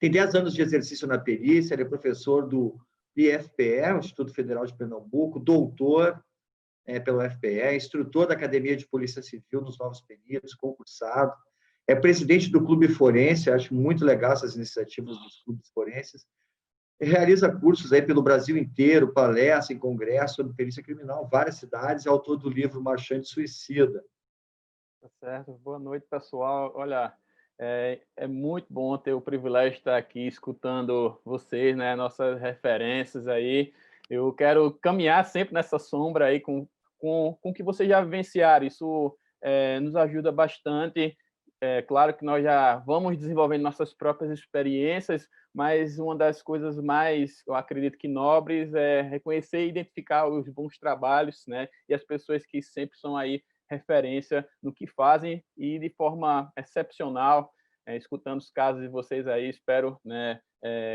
tem 10 anos de exercício na perícia, ele é professor do IFPE, o Instituto Federal de Pernambuco, doutor pelo FPE, instrutor da Academia de Polícia Civil nos Novos Peritos, concursado, é presidente do Clube Forense, acho muito legal essas iniciativas dos clubes forenses, realiza cursos aí pelo Brasil inteiro, palestras em congressos sobre perícia criminal, várias cidades, é autor do livro Marchante Suicida. Tá certo. Boa noite, pessoal. Olha, é muito bom ter o privilégio de estar aqui escutando vocês, né, nossas referências aí. Eu quero caminhar sempre nessa sombra aí com o que vocês já vivenciaram. Isso nos ajuda bastante. É claro que nós já vamos desenvolvendo nossas próprias experiências, mas uma das coisas mais, eu acredito que nobres, é reconhecer e identificar os bons trabalhos, né, e as pessoas que sempre são aí referência no que fazem e de forma excepcional, escutando os casos de vocês aí, espero, né,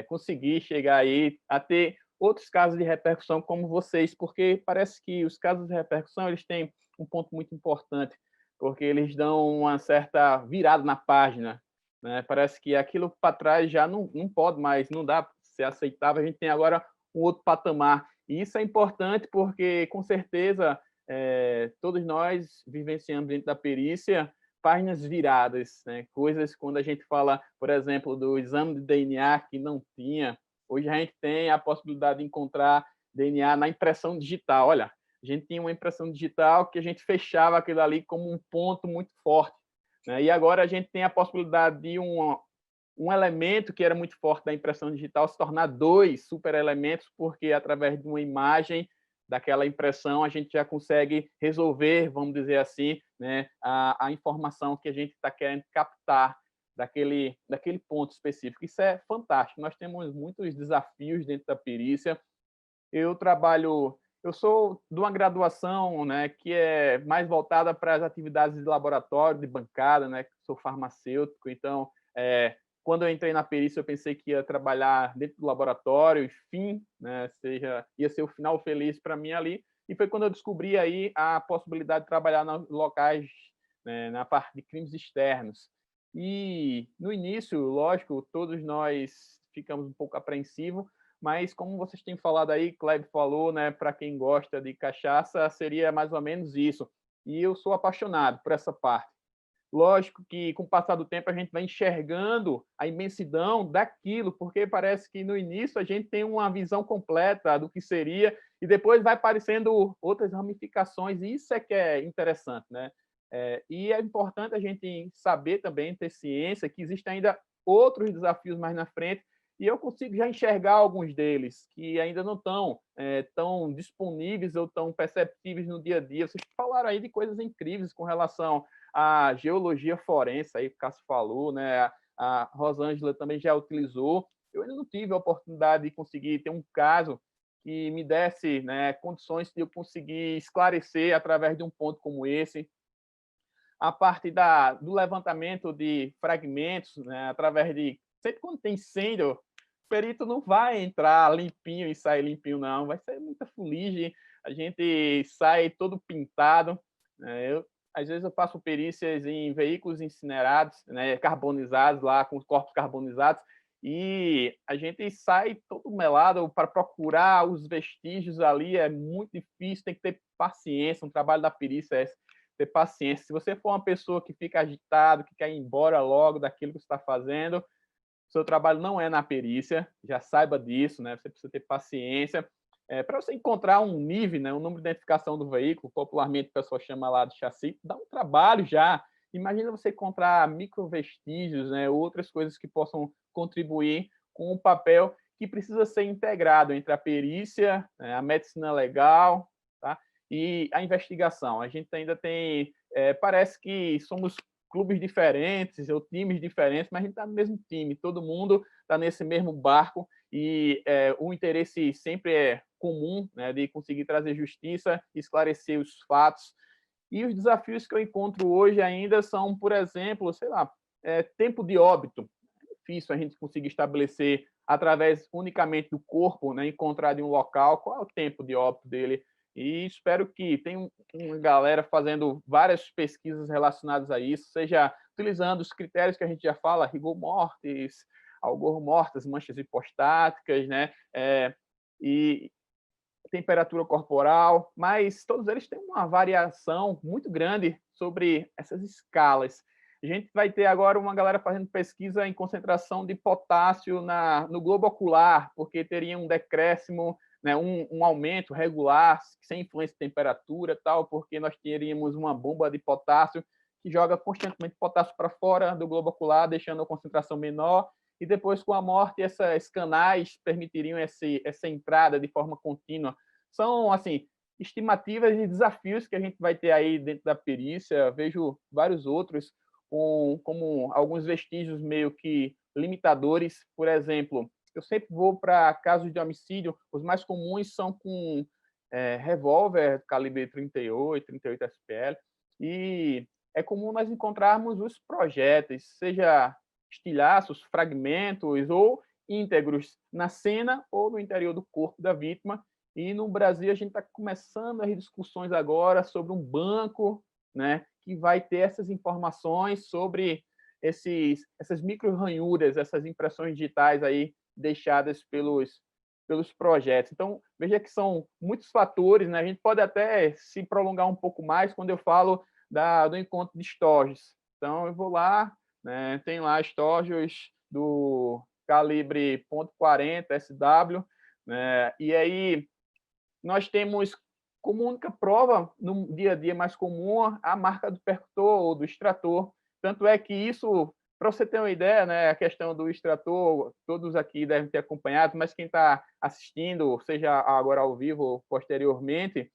conseguir chegar aí a ter outros casos de repercussão como vocês, porque parece que os casos de repercussão eles têm um ponto muito importante, porque eles dão uma certa virada na página, né? Parece que aquilo para trás já não pode mais, não dá para ser aceitável, a gente tem agora um outro patamar. E isso é importante porque, com certeza, todos nós vivenciamos dentro da perícia páginas viradas, né? Coisas quando a gente fala, por exemplo, do exame de DNA que não tinha, hoje a gente tem a possibilidade de encontrar DNA na impressão digital. Olha, a gente tinha uma impressão digital que a gente fechava aquilo ali como um ponto muito forte, né? E agora a gente tem a possibilidade de um elemento que era muito forte da impressão digital se tornar dois superelementos, porque através de uma imagem daquela impressão a gente já consegue resolver, vamos dizer assim, né, a informação que a gente está querendo captar daquele ponto específico. Isso é fantástico. Nós temos muitos desafios dentro da perícia. Eu sou de uma graduação, né, que é mais voltada para as atividades de laboratório, de bancada, né, sou farmacêutico, então, quando eu entrei na perícia, eu pensei que ia trabalhar dentro do laboratório, enfim, né, ia ser o final feliz para mim ali, e foi quando eu descobri aí a possibilidade de trabalhar nos locais, né, na parte de crimes externos. E, no início, lógico, todos nós ficamos um pouco apreensivos, mas como vocês têm falado aí, Kleber falou, né, para quem gosta de cachaça, seria mais ou menos isso. E eu sou apaixonado por essa parte. Lógico que, com o passar do tempo, a gente vai enxergando a imensidão daquilo, porque parece que no início a gente tem uma visão completa do que seria, e depois vai aparecendo outras ramificações, e isso é que é interessante, né? E é importante a gente saber também, ter ciência, que existem ainda outros desafios mais na frente, e eu consigo já enxergar alguns deles, que ainda não estão tão disponíveis ou tão perceptíveis no dia a dia. Vocês falaram aí de coisas incríveis com relação à geologia forense, aí o Cássio falou, né? A Rosângela também já utilizou. Eu ainda não tive a oportunidade de conseguir ter um caso que me desse, né, condições de eu conseguir esclarecer através de um ponto como esse. A parte do levantamento de fragmentos, né, através de... Sempre quando tem incêndio, o perito não vai entrar limpinho e sair limpinho, não. Vai ser muita fuligem, a gente sai todo pintado, né? Às vezes eu faço perícias em veículos incinerados, né, carbonizados lá, com corpos carbonizados, e a gente sai todo melado para procurar os vestígios ali, é muito difícil, tem que ter paciência, um trabalho da perícia é ter paciência. Se você for uma pessoa que fica agitado, que quer ir embora logo daquilo que você está fazendo, seu trabalho não é na perícia, já saiba disso, né? Você precisa ter paciência. Para você encontrar um NIV, né, um número de identificação do veículo, popularmente o pessoal chama lá de chassi, dá um trabalho já. Imagina você encontrar microvestígios, né, outras coisas que possam contribuir com o papel que precisa ser integrado entre a perícia, né, a medicina legal, tá, e a investigação. A gente ainda tem... parece que somos clubes diferentes ou times diferentes, mas a gente está no mesmo time, todo mundo está nesse mesmo barco e o interesse sempre é comum, né, de conseguir trazer justiça, esclarecer os fatos. E os desafios que eu encontro hoje ainda são, por exemplo, sei lá, tempo de óbito. É difícil a gente conseguir estabelecer através unicamente do corpo, né, encontrar de um local qual é o tempo de óbito dele. E espero que tenha uma galera fazendo várias pesquisas relacionadas a isso, seja utilizando os critérios que a gente já fala, rigor mortis, algor mortas, manchas hipostáticas, né? E temperatura corporal, mas todos eles têm uma variação muito grande sobre essas escalas. A gente vai ter agora uma galera fazendo pesquisa em concentração de potássio no globo ocular, porque teria um decréscimo, né, um aumento regular, sem influência de temperatura, tal, porque nós teríamos uma bomba de potássio que joga constantemente potássio para fora do globo ocular, deixando a concentração menor, e depois, com a morte, esses canais permitiriam essa entrada de forma contínua. São, assim, estimativas e desafios que a gente vai ter aí dentro da perícia. Vejo vários outros, como alguns vestígios meio que limitadores. Por exemplo, eu sempre vou para casos de homicídio, os mais comuns são com revólver calibre 38 SPL, e é comum nós encontrarmos os projéteis, seja estilhaços, fragmentos ou íntegros na cena ou no interior do corpo da vítima. E no Brasil a gente está começando as discussões agora sobre um banco, né, que vai ter essas informações sobre essas micro-ranhuras, essas impressões digitais aí deixadas pelos projetos. Então, veja que são muitos fatores, né? A gente pode até se prolongar um pouco mais quando eu falo do encontro de estojos. Então, eu vou lá, né, tem lá estojos do calibre .40 SW, né, e aí nós temos como única prova, no dia a dia mais comum, a marca do percutor ou do extrator. Tanto é que isso, para você ter uma ideia, né, a questão do extrator, todos aqui devem ter acompanhado, mas quem está assistindo, seja agora ao vivo ou posteriormente,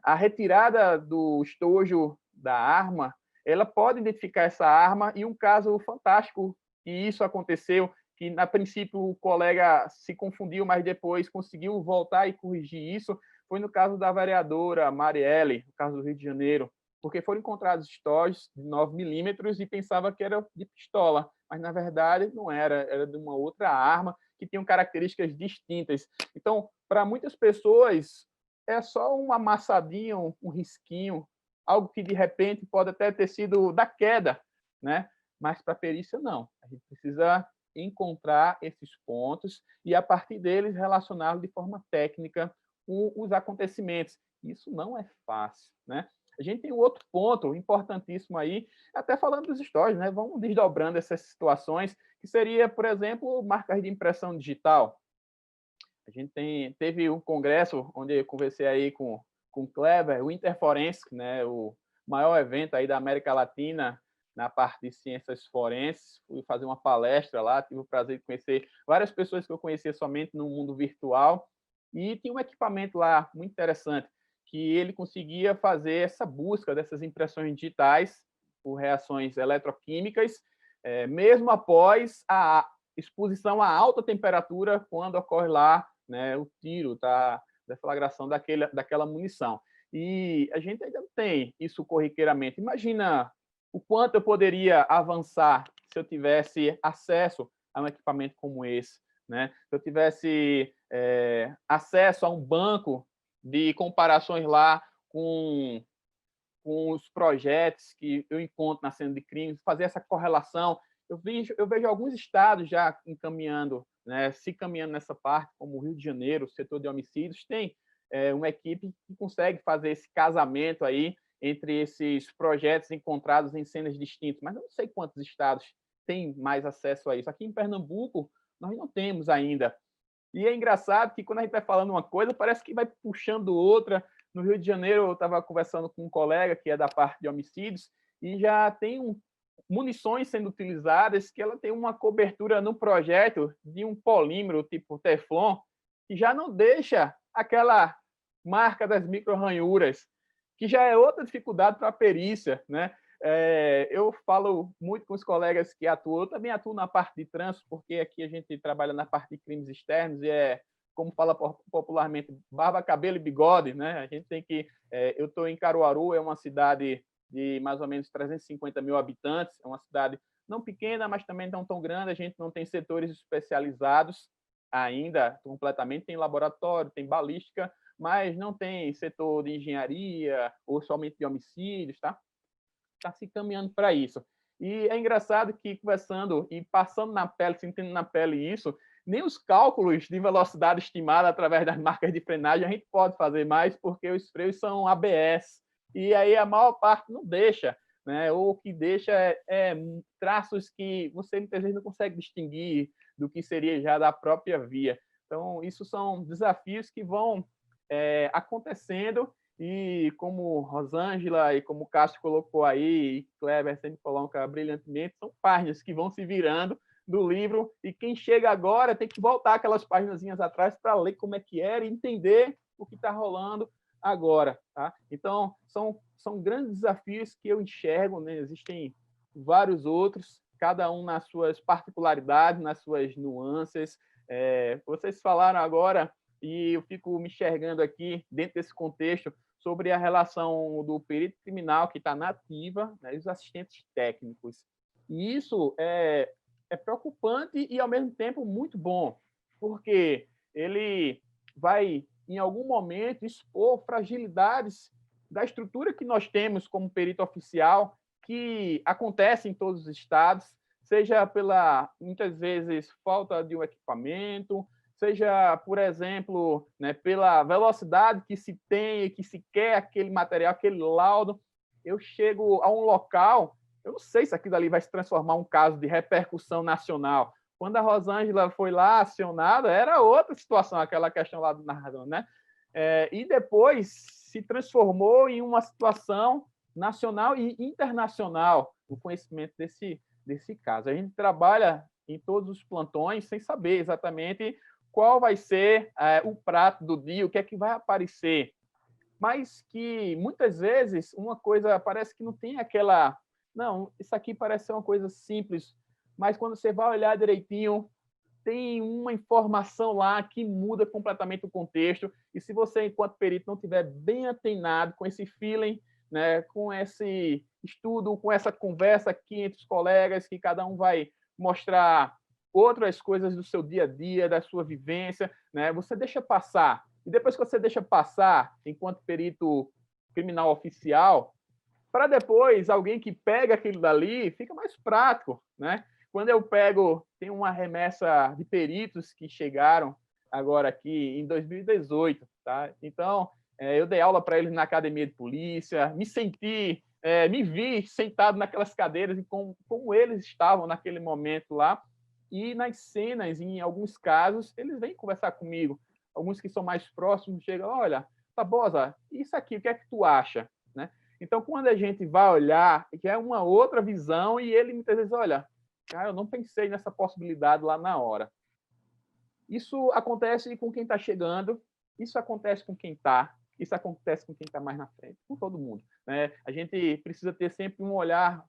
a retirada do estojo da arma, ela pode identificar essa arma, e um caso fantástico que isso aconteceu, que, a princípio, o colega se confundiu, mas depois conseguiu voltar e corrigir isso, foi no caso da vereadora Marielle, no caso do Rio de Janeiro, porque foram encontrados estojos de 9 milímetros e pensava que era de pistola, mas, na verdade, não era, era de uma outra arma que tinham características distintas. Então, para muitas pessoas, é só um amassadinho, um risquinho, algo que, de repente, pode até ter sido da queda, né? Mas para a perícia, não. A gente precisa encontrar esses pontos e, a partir deles, relacioná-los de forma técnica com os acontecimentos. Isso não é fácil, né? A gente tem um outro ponto importantíssimo aí, até falando dos estojos, né? Vamos desdobrando essas situações, que seria, por exemplo, marcas de impressão digital. A gente teve um congresso onde eu conversei aí com o Kleber, o Interforensic, né? O maior evento aí da América Latina na parte de ciências forenses. Fui fazer uma palestra lá, tive o prazer de conhecer várias pessoas que eu conhecia somente no mundo virtual, e tinha um equipamento lá muito interessante, que ele conseguia fazer essa busca dessas impressões digitais por reações eletroquímicas, mesmo após a exposição a alta temperatura, quando ocorre lá, né, o tiro, tá, deflagração daquela munição. E a gente ainda não tem isso corriqueiramente. Imagina o quanto eu poderia avançar se eu tivesse acesso a um equipamento como esse, né? Se eu tivesse acesso a um banco de comparações lá com os projetos que eu encontro na cena de crime, fazer essa correlação. Eu vejo alguns estados já encaminhando, né, se caminhando nessa parte, como o Rio de Janeiro, o setor de homicídios, tem uma equipe que consegue fazer esse casamento aí entre esses projetos encontrados em cenas distintas, mas eu não sei quantos estados têm mais acesso a isso. Aqui em Pernambuco, nós não temos ainda. E é engraçado que, quando a gente vai falando uma coisa, parece que vai puxando outra. No Rio de Janeiro, eu estava conversando com um colega que é da parte de homicídios, e já tem munições sendo utilizadas que ela tem uma cobertura no projeto de um polímero tipo Teflon, que já não deixa aquela marca das micro-ranhuras, que já é outra dificuldade para a perícia, né? Eu falo muito com os colegas que atuam, eu também atuo na parte de trânsito, porque aqui a gente trabalha na parte de crimes externos e como fala popularmente, barba, cabelo e bigode, né? A gente tem que... eu estou em Caruaru, é uma cidade de mais ou menos 350 mil habitantes, é uma cidade não pequena, mas também não tão grande, a gente não tem setores especializados ainda completamente, tem laboratório, tem balística, mas não tem setor de engenharia ou somente de homicídios, tá? Está se caminhando para isso. E é engraçado que, conversando e passando na pele, sentindo na pele isso, nem os cálculos de velocidade estimada através das marcas de frenagem a gente pode fazer mais, porque os freios são ABS. E aí a maior parte não deixa, né? Ou o que deixa é traços que você muitas vezes não consegue distinguir do que seria já da própria via. Então, isso são desafios que vão acontecendo e como Rosângela e como o Cássio colocou aí, e Kleber sempre coloca brilhantemente, são páginas que vão se virando do livro e quem chega agora tem que voltar aquelas páginas atrás para ler como é que era e entender o que está rolando agora. Tá? Então, são grandes desafios que eu enxergo, né? Existem vários outros, cada um nas suas particularidades, nas suas nuances. Vocês falaram agora, e eu fico me enxergando aqui, dentro desse contexto, sobre a relação do perito criminal que está na ativa, né, e os assistentes técnicos. E isso é preocupante e, ao mesmo tempo, muito bom, porque ele vai, em algum momento, expor fragilidades da estrutura que nós temos como perito oficial, que acontece em todos os estados, seja pela, muitas vezes, falta de um equipamento, seja, por exemplo, né, pela velocidade que se tem e que se quer aquele material, aquele laudo. Eu chego a um local, eu não sei se aquilo ali vai se transformar em um caso de repercussão nacional. Quando a Rosângela foi lá acionada, era outra situação, aquela questão lá do narrador, né? E depois se transformou em uma situação nacional e internacional, o conhecimento desse caso. A gente trabalha em todos os plantões sem saber exatamente qual vai ser o prato do dia, o que é que vai aparecer. Mas que, muitas vezes, uma coisa parece que não tem aquela... Não, isso aqui parece ser uma coisa simples, mas quando você vai olhar direitinho, tem uma informação lá que muda completamente o contexto, e se você, enquanto perito, não estiver bem atenado com esse feeling, né, com esse estudo, com essa conversa aqui entre os colegas, que cada um vai mostrar outras coisas do seu dia a dia, da sua vivência, né, você deixa passar. E depois que você deixa passar, enquanto perito criminal oficial, para depois alguém que pega aquilo dali, fica mais prático, né? Quando eu pego, tem uma remessa de peritos que chegaram agora aqui em 2018, tá? Então, eu dei aula para eles na academia de polícia, me vi sentado naquelas cadeiras e como eles estavam naquele momento lá, e nas cenas, em alguns casos, eles vêm conversar comigo. Alguns que são mais próximos chegam, olha, Tabosa, isso aqui, o que é que tu acha? Né? Então, quando a gente vai olhar, que é uma outra visão, e ele muitas vezes, olha, cara, eu não pensei nessa possibilidade lá na hora. Isso acontece com quem está chegando, isso acontece com quem está, isso acontece com quem está mais na frente, com todo mundo. Né? A gente precisa ter sempre um olhar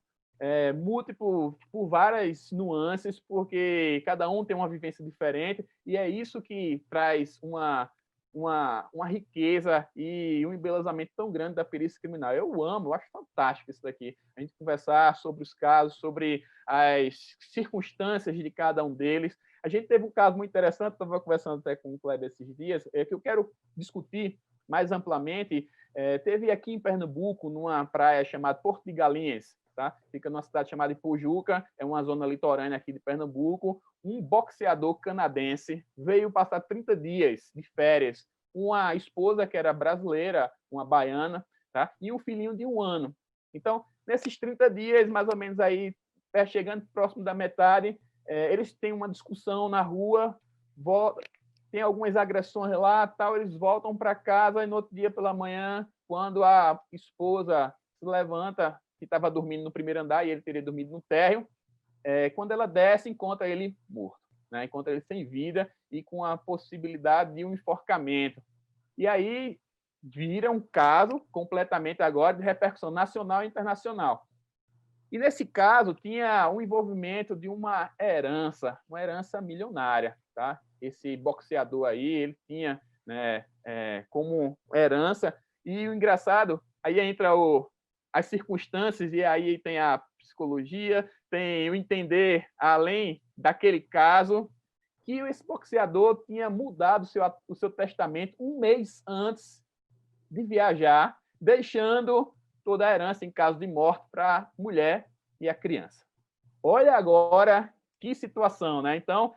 múltiplo por várias nuances, porque cada um tem uma vivência diferente, e é isso que traz uma riqueza e um embelezamento tão grande da perícia criminal. Eu amo, eu acho fantástico isso daqui. A gente conversar sobre os casos, sobre as circunstâncias de cada um deles. A gente teve um caso muito interessante, estava conversando até com o Kleber esses dias, que eu quero discutir mais amplamente. Teve aqui em Pernambuco, numa praia chamada Porto de Galinhas, tá? Fica numa cidade chamada Ipojuca, é uma zona litorânea aqui de Pernambuco. Um boxeador canadense veio passar 30 dias de férias, uma esposa que era brasileira, uma baiana, tá? E um filhinho de 1 ano. Então, nesses 30 dias, mais ou menos aí, chegando próximo da metade, eles têm uma discussão na rua, tem algumas agressões lá, tal, eles voltam para casa e no outro dia pela manhã, quando a esposa se levanta, que estava dormindo no primeiro andar e ele teria dormido no térreo, quando ela desce, encontra ele morto, né? Encontra ele sem vida e com a possibilidade de um enforcamento. E aí vira um caso completamente agora de repercussão nacional e internacional. E nesse caso tinha um envolvimento de uma herança milionária, tá? Esse boxeador aí, ele tinha, né, como herança, e o engraçado, aí entra as circunstâncias, e aí tem a psicologia, tem o entender, além daquele caso, que esse boxeador tinha mudado o seu testamento 1 mês antes de viajar, deixando toda a herança em caso de morte para a mulher e a criança. Olha agora que situação, né? Então,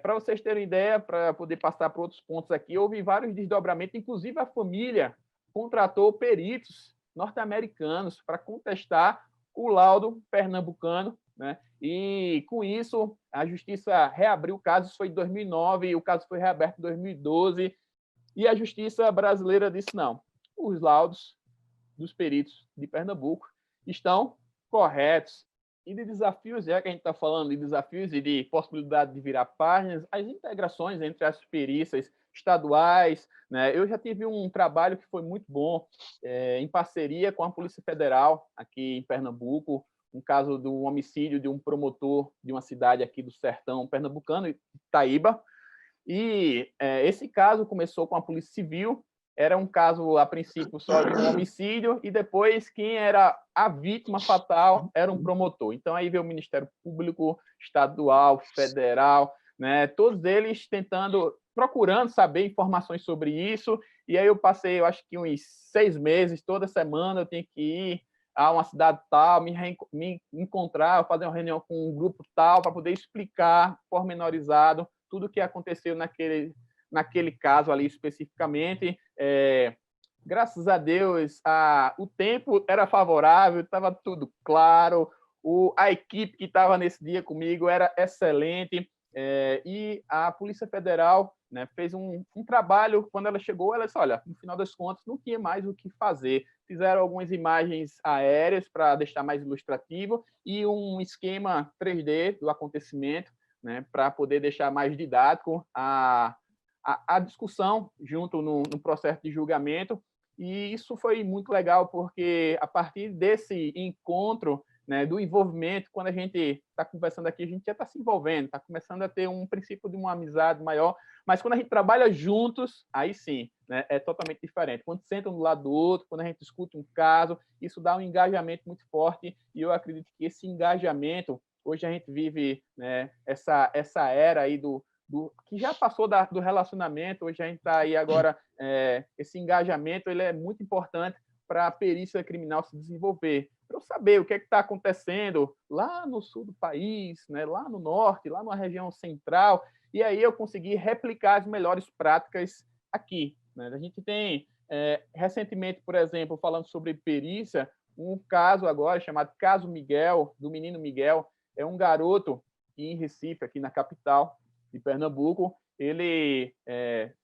para vocês terem ideia, para poder passar para outros pontos aqui, houve vários desdobramentos, inclusive a família contratou peritos norte-americanos para contestar o laudo pernambucano, né? E, com isso, a justiça reabriu o caso, isso foi em 2009, e o caso foi reaberto em 2012, e a justiça brasileira disse não, os laudos dos peritos de Pernambuco estão corretos. E de desafios, já que a gente está falando de desafios e de possibilidade de virar páginas, as integrações entre as perícias estaduais, né? Eu já tive um trabalho que foi muito bom, em parceria com a Polícia Federal, aqui em Pernambuco, um caso de um homicídio de um promotor de uma cidade aqui do sertão pernambucano, Itaíba. E esse caso começou com a Polícia Civil, era um caso, a princípio, só de um homicídio, e depois quem era a vítima fatal era um promotor. Então, aí veio o Ministério Público, estadual, federal, né, todos eles procurando saber informações sobre isso, e aí eu passei, eu acho que uns 6 meses, toda semana eu tinha que ir a uma cidade tal, me encontrar, fazer uma reunião com um grupo tal, para poder explicar, pormenorizado, tudo o que aconteceu naquele caso ali especificamente. Graças a Deus, o tempo era favorável, estava tudo claro, a equipe que estava nesse dia comigo era excelente, e a Polícia Federal, né, fez um trabalho. Quando ela chegou, ela disse, olha, no final das contas, não tinha mais o que fazer. Fizeram algumas imagens aéreas para deixar mais ilustrativo e um esquema 3D do acontecimento, né, para poder deixar mais didático a discussão junto no processo de julgamento. E isso foi muito legal, porque a partir desse encontro, né, do envolvimento, quando a gente está conversando aqui, a gente já está se envolvendo, está começando a ter um princípio de uma amizade maior, mas quando a gente trabalha juntos, aí sim, né, é totalmente diferente. Quando sentam um do lado do outro, quando a gente discute um caso, isso dá um engajamento muito forte, e eu acredito que esse engajamento, hoje a gente vive, né, essa era aí que já passou do relacionamento, hoje a gente está aí agora, esse engajamento ele é muito importante para a perícia criminal se desenvolver, para eu saber o que está acontecendo lá no sul do país, né, lá no norte, lá na região central, e aí eu consegui replicar as melhores práticas aqui, né? A gente tem, recentemente, por exemplo, falando sobre perícia, um caso agora chamado Caso Miguel, do menino Miguel, é um garoto em Recife, aqui na capital de Pernambuco. Ele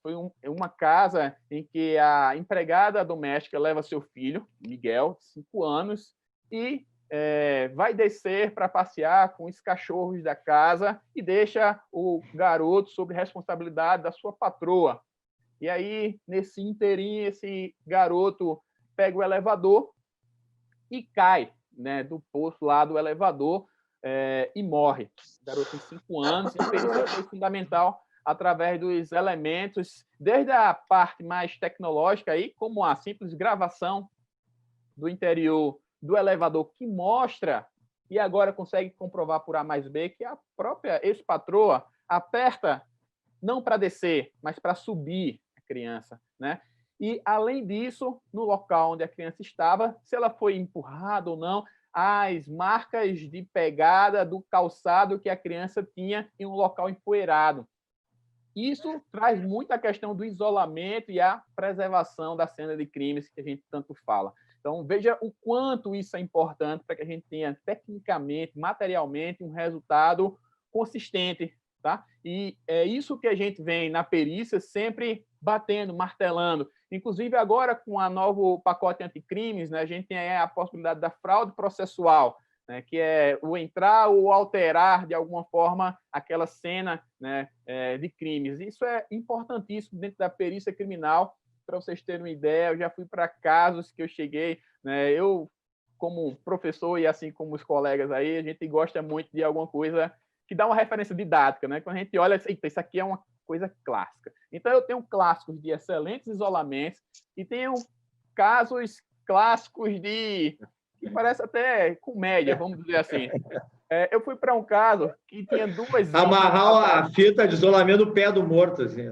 foi uma casa em que a empregada doméstica leva seu filho, Miguel, de 5 anos, e vai descer para passear com os cachorros da casa e deixa o garoto sob responsabilidade da sua patroa. E aí, nesse inteirinho, esse garoto pega o elevador e cai, né, do posto lá do elevador, e morre. O garoto tem 5 anos, e a perícia foi fundamental através dos elementos, desde a parte mais tecnológica, aí, como a simples gravação do interior do elevador, que mostra, e agora consegue comprovar por A mais B, que a própria ex-patroa aperta não para descer, mas para subir a criança, né? E, além disso, no local onde a criança estava, se ela foi empurrada ou não, as marcas de pegada do calçado que a criança tinha em um local empoeirado. Isso traz muito a questão do isolamento e a preservação da cena de crimes que a gente tanto fala. Então, veja o quanto isso é importante para que a gente tenha, tecnicamente, materialmente, um resultado consistente. Tá? E é isso que a gente vem na perícia sempre batendo, martelando. Inclusive, agora, com o novo pacote anticrimes, né, a gente tem a possibilidade da fraude processual, né, que é o entrar ou alterar, de alguma forma, aquela cena, né, de crimes. Isso é importantíssimo dentro da perícia criminal. Para vocês terem uma ideia, eu já fui para casos que eu cheguei, né, eu, como professor e assim como os colegas aí, a gente gosta muito de alguma coisa que dá uma referência didática, né? Quando a gente olha, eita, isso aqui é uma coisa clássica. Então, eu tenho clássicos de excelentes isolamentos e tenho casos clássicos que parece até comédia, vamos dizer assim. Eu fui para um caso que tinha 2 vítimas. Amarrar a fita de isolamento do pé do morto, assim.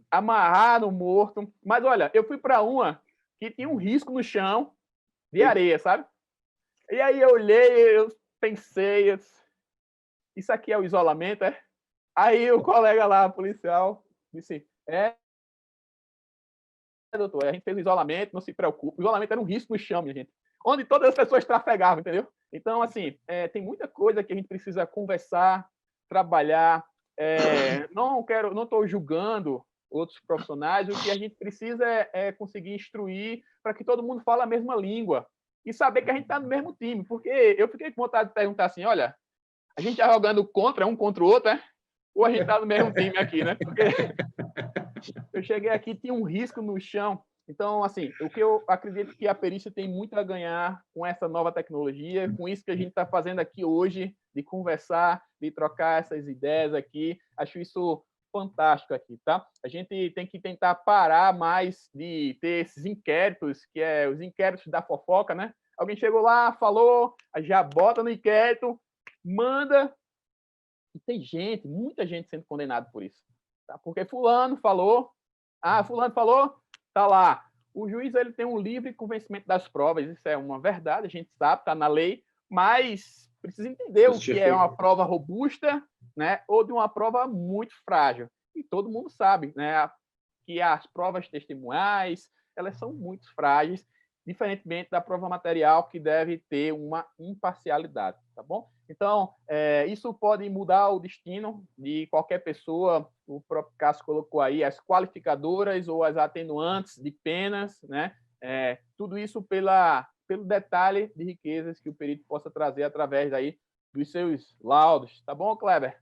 Amarrar no morto. Mas, olha, eu fui para uma que tinha um risco no chão de areia, sabe? E aí eu olhei, eu pensei, isso aqui é o isolamento, é? Aí o colega lá, policial, disse, doutor, a gente fez o isolamento, não se preocupe. O isolamento era um risco no chão, minha gente, onde todas as pessoas trafegavam, entendeu? Então, assim, tem muita coisa que a gente precisa conversar, trabalhar. Não estou julgando outros profissionais, o que a gente precisa é conseguir instruir para que todo mundo fale a mesma língua e saber que a gente está no mesmo time, porque eu fiquei com vontade de perguntar assim, olha, a gente está jogando um contra o outro, ou a gente está no mesmo time aqui, né? Porque eu cheguei aqui, tinha um risco no chão. Então, assim, o que eu acredito que a perícia tem muito a ganhar com essa nova tecnologia, com isso que a gente está fazendo aqui hoje, de conversar, de trocar essas ideias aqui. Acho isso fantástico aqui, tá? A gente tem que tentar parar mais de ter esses inquéritos, que é os inquéritos da fofoca, né? Alguém chegou lá, falou, já bota no inquérito, manda. E tem gente, muita gente sendo condenada por isso. Tá? Porque fulano falou, tá lá. O juiz ele tem um livre convencimento das provas, isso é uma verdade, a gente sabe, está na lei, mas precisa entender o que é uma prova robusta, né, ou de uma prova muito frágil. E todo mundo sabe, né, que as provas testemunhais, elas são muito frágeis, diferentemente da prova material, que deve ter uma imparcialidade, tá bom? Então, isso pode mudar o destino de qualquer pessoa. O próprio Cássio colocou aí as qualificadoras ou as atenuantes de penas, né? Tudo isso pelo detalhe de riquezas que o perito possa trazer através daí dos seus laudos. Tá bom, Kleber?